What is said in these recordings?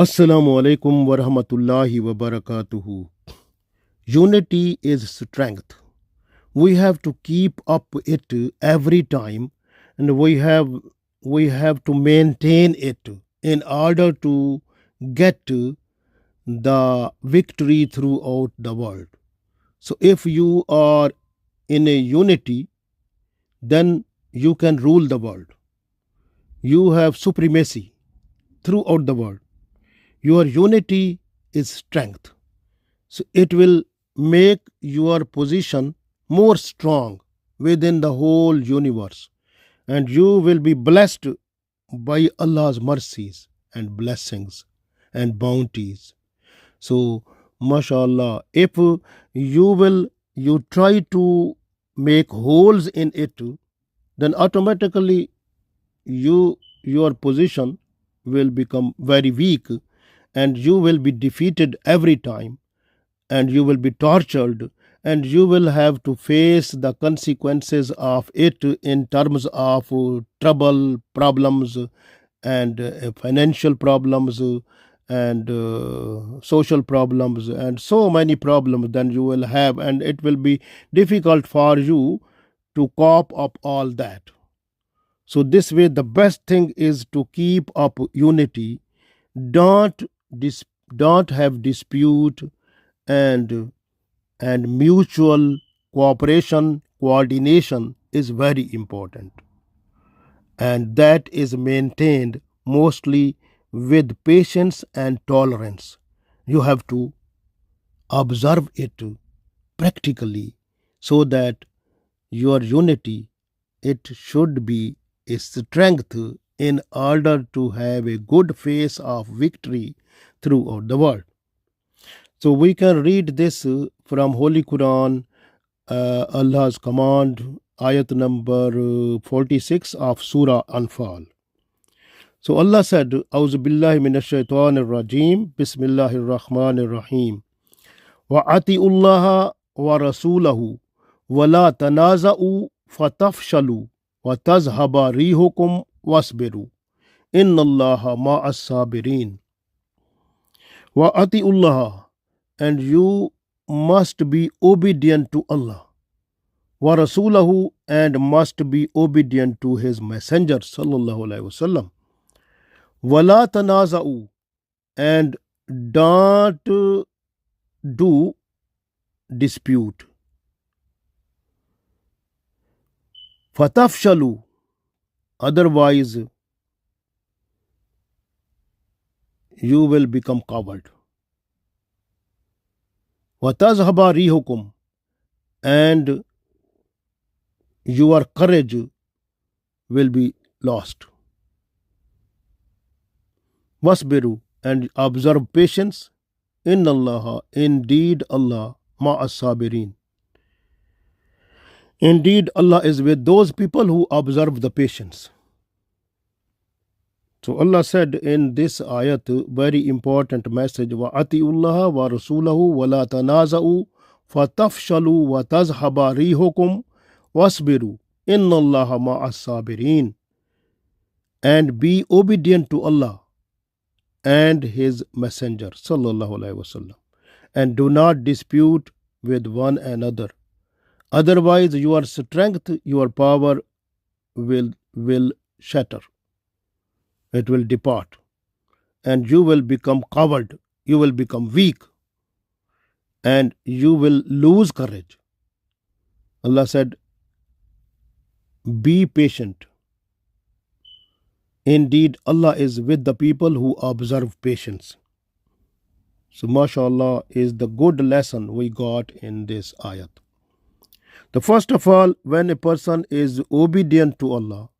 Assalamu alaikum wa rahmatullahi wa barakatuhu. Unity is strength. We have to keep up it every time, and we have to maintain it in order to get the victory throughout the world. So if you are in a unity, then you can rule the world. You have supremacy throughout the world. Your unity is strength. So it will make your position more strong within the whole universe, and you will be blessed by Allah's mercies and blessings and bounties. So, mashallah, if you try to make holes in it, then automatically your position will become very weak, and you will be defeated every time, and you will be tortured, and you will have to face the consequences of it in terms of trouble, problems, and financial problems, and social problems, and so many problems then you will have, and it will be difficult for you to cope up all that. So this way the best thing is to keep up unity. don't dis- don't have dispute, and mutual cooperation, coordination is very important, and that is maintained mostly with patience and tolerance. You have to observe it practically, so that your unity, it should be a strength in order to have a good face of victory throughout the world. So we can read this from Holy Quran, Allah's command, ayat number 46 of Surah Anfal. So Allah said, Auzu billahi minash shaitanir rajim, Bismillahir Rahmanir Rahim. Wa atiullaha wa rasulahu wa la tanaza'u fatafshalu wa tazhaba rihukum wasbiru. Inna Allaha ma'as sabirin. Wa atiullaha, and you must be obedient to Allah. Wa rasulahu, and must be obedient to his messenger sallallahu alaihi wasallam. Wala tanaza'u, and don't do dispute. Fatafshalu, otherwise you will become coward. Watazhaba rihukum, and your courage will be lost. Wasbiru, and observe patience. Inna Allah, indeed Allah, ma'as sabirin. Indeed Allah is with those people who observe the patience. So Allah said in this ayat, very important message, wa atiullaha wa rasulahu wa la tanaza'u fatafshalu wa tazhaba rihukum wasbiru. Inna Allaha ma'as sabirin. And be obedient to Allah and his messenger sallallahu alaihi wasallam, and do not dispute with one another, otherwise your strength, your power will shatter, it will depart, and you will become coward, you will become weak, and you will lose courage. Allah said, be patient. Indeed, Allah is with the people who observe patience. So, mashallah, is the good lesson we got in this ayat. The first of all, when a person is obedient to Allah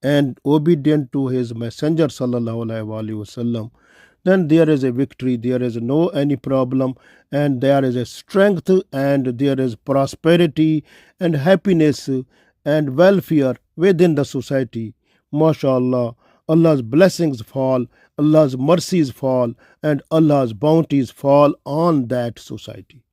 and obedient to his messenger sallallahu alaihi wasallam, then there is a victory, there is no any problem, and there is a strength, and there is prosperity and happiness and welfare within the society. Mashallah, Allah's blessings fall, Allah's mercies fall, and Allah's bounties fall on that society.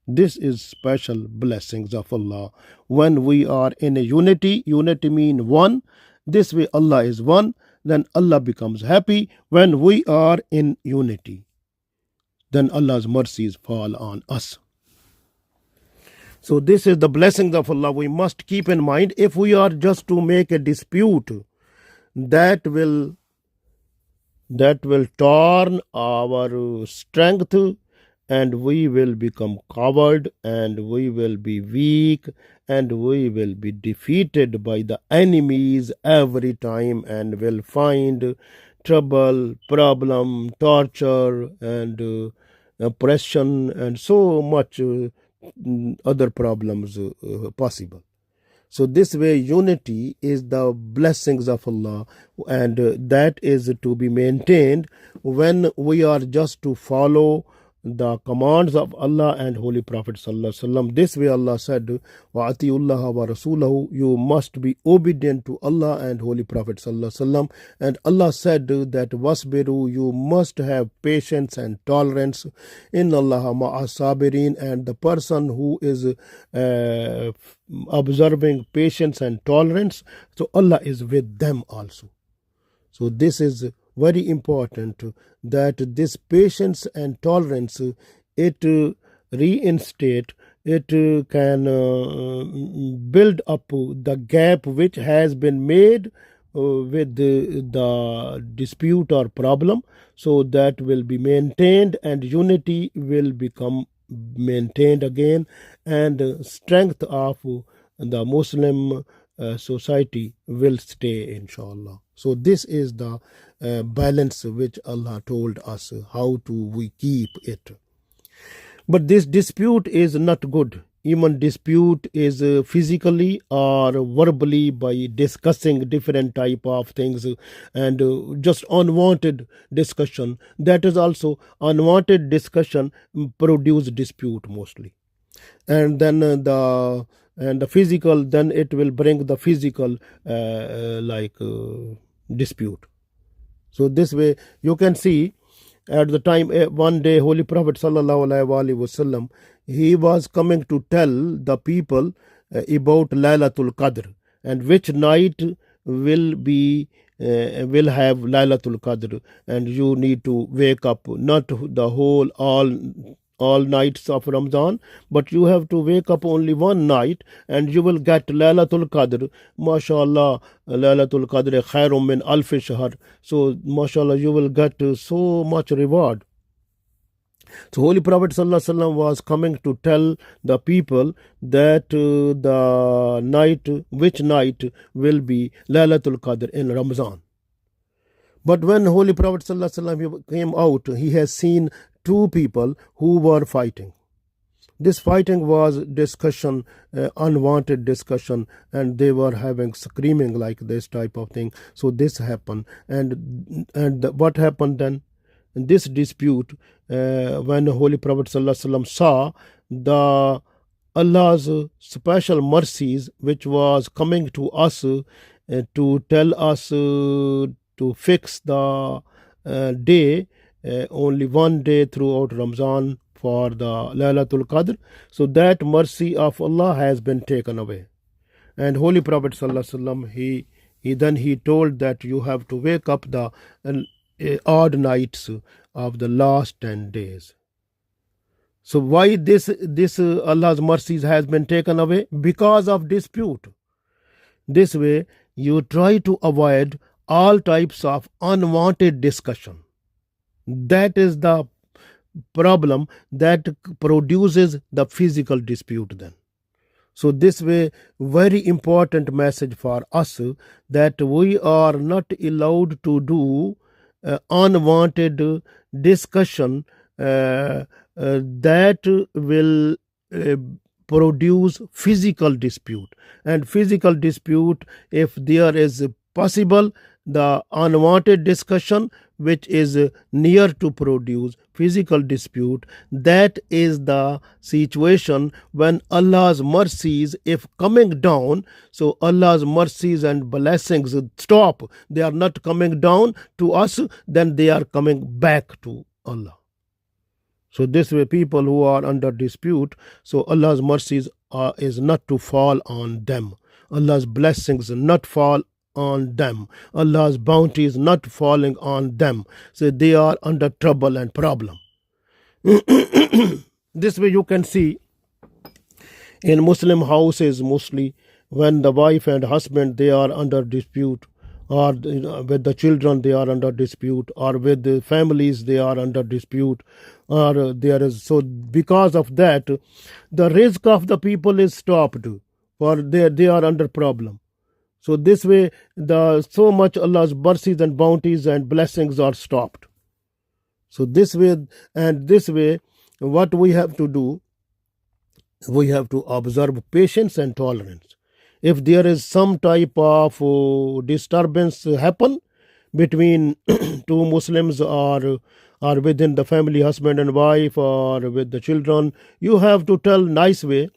This is special blessings of Allah. When we are in a unity, unity means one. This way Allah is one. then Allah becomes happy. When we are in unity, then Allah's mercies fall on us. So this is the blessings of Allah we must keep in mind. If we are just to make a dispute, that will turn our strength, and we will become coward, and we will be weak, and we will be defeated by the enemies every time, and will find trouble, problem, torture, and oppression, and so much other problems possible. So this way unity is the blessings of Allah, and that is to be maintained when we are just to follow the commands of Allah and Holy Prophet Sallallahu Alaihi Wasallam. This way Allah said, wa atiullah wa rasulahu, you must be obedient to Allah and Holy Prophet Sallallahu Alaihi Wasallam. And Allah said that wasbiru, you must have patience and tolerance. In Allah ma'asabirin, and the person who is observing patience and tolerance, so Allah is with them also. So this is very important, that this patience and tolerance, it reinstate, it can build up the gap which has been made with the dispute or problem. So that will be maintained, and unity will become maintained again, and strength of the Muslim society will stay, inshallah. So this is the balance which Allah told us how to we keep it. But this dispute is not good. Even dispute is physically or verbally, by discussing different type of things, and just unwanted discussion. That is also unwanted discussion produce dispute mostly. And then the physical, then it will bring the physical dispute. So this way you can see, at the time one day Holy Prophet Sallallahu Alaihi Wasallam, he was coming to tell the people about Laylatul Qadr, and which night will have Laylatul Qadr, and you need to wake up, not the whole all nights of Ramadan, but you have to wake up only one night, and you will get Laylatul Qadr. MashaAllah, Laylatul Qadr khairum min alfi shahr. So MashaAllah, you will get so much reward. So Holy Prophet Sallallahu Alaihi Wasallam was coming to tell the people that the night, which night will be Laylatul Qadr in Ramadan. But when Holy Prophet Sallallahu Alaihi Wasallam came out, he has seen two people who were fighting. This fighting was discussion, unwanted discussion, and they were having screaming like this type of thing. So this happened, and what happened then? In this dispute, when Holy Prophet Sallallahu Alaihi Wasallam saw the Allah's special mercies which was coming to us to tell us to fix the day, only one day throughout Ramadan for the Laylatul Qadr. So that mercy of Allah has been taken away. And Holy Prophet Sallallahu Alaihi Wasallam, he told that you have to wake up the odd nights of the last 10 days. So why this Allah's mercies has been taken away? Because of dispute. This way you try to avoid all types of unwanted discussion. That is the problem that produces the physical dispute then. So this way, very important message for us, that we are not allowed to do unwanted discussion that will produce physical dispute. And physical dispute, if there is possible, the unwanted discussion which is near to produce physical dispute, that is the situation when Allah's mercies, if coming down, so Allah's mercies and blessings stop, they are not coming down to us, then they are coming back to Allah. So this way, people who are under dispute, so Allah's mercies is not to fall on them. Allah's blessings not fall on them. Allah's bounty is not falling on them. So they are under trouble and problem. This way you can see in Muslim houses mostly when the wife and husband they are under dispute, or with the children they are under dispute, or with the families they are under dispute, or there is, so because of that the risk of the people is stopped, for they are under problem. So this way the so much Allah's mercies and bounties and blessings are stopped. So this way what we have to do, we have to observe patience and tolerance. If there is some type of disturbance happen between two Muslims, or within the family, husband and wife, or with the children, you have to tell nice way,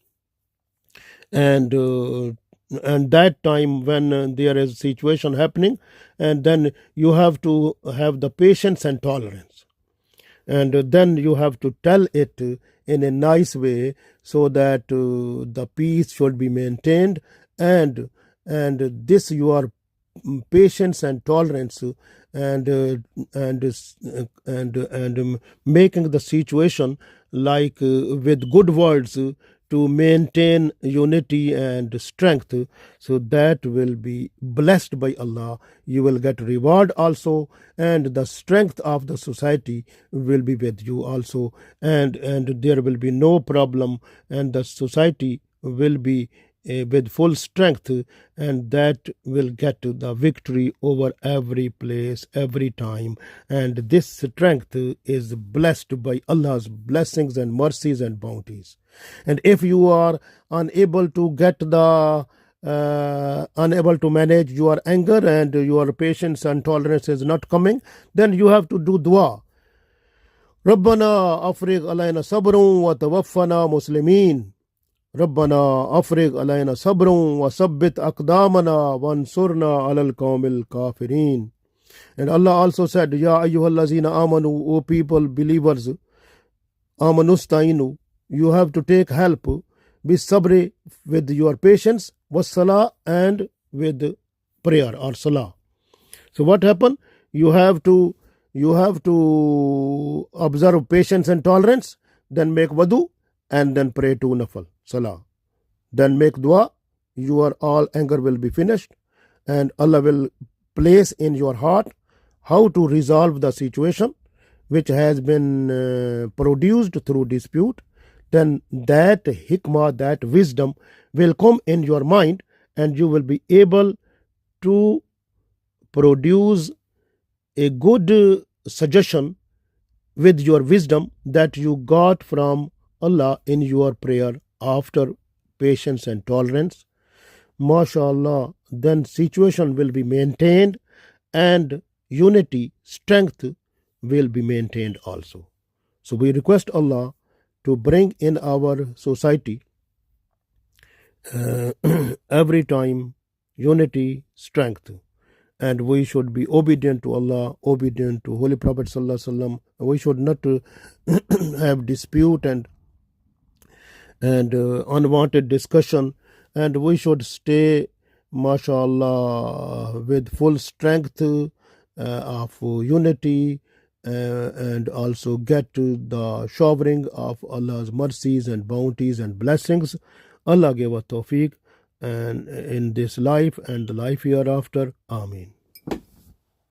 and that time when there is situation happening, and then you have to have the patience and tolerance, and then you have to tell it in a nice way, so that the peace should be maintained, and this your patience and tolerance, and making the situation like with good words to maintain unity and strength, so that will be blessed by Allah. You will get reward also, and the strength of the society will be with you also, and there will be no problem, and the society will be with full strength, and that will get to the victory over every place, every time. And this strength is blessed by Allah's blessings and mercies and bounties. And if you are unable to get the unable to manage your anger, and your patience and tolerance is not coming, then you have to do dua. ربنا أفرغ علينا صبر وتوفنا مسلمين. ربنا أفرغ علينا صبر وثبت أقدامنا وانصرنا على القوم الكافرين. And Allah also said, Ya ayyuhallazina amanu, O people, believers, amanustainu, you have to take help, be sabri, with your patience, was salah, and with prayer or salah. So what happened? You have to observe patience and tolerance, then make wudu, and then pray to nafal salah, then make dua. Your all anger will be finished, and Allah will place in your heart how to resolve the situation which has been produced through dispute. Then that hikmah, that wisdom will come in your mind, and you will be able to produce a good suggestion with your wisdom that you got from Allah in your prayer after patience and tolerance. MashaAllah, then situation will be maintained, and unity, strength will be maintained also. So we request Allah to bring in our society every time unity, strength, and we should be obedient to Allah, obedient to Holy Prophet Sallallahu Alaihi Wasallam. We should not have dispute and unwanted discussion, and we should stay, mashallah, with full strength of unity, and also get to the showering of Allah's mercies and bounties and blessings. Allah give us tawfiq and in this life and the life hereafter. Ameen.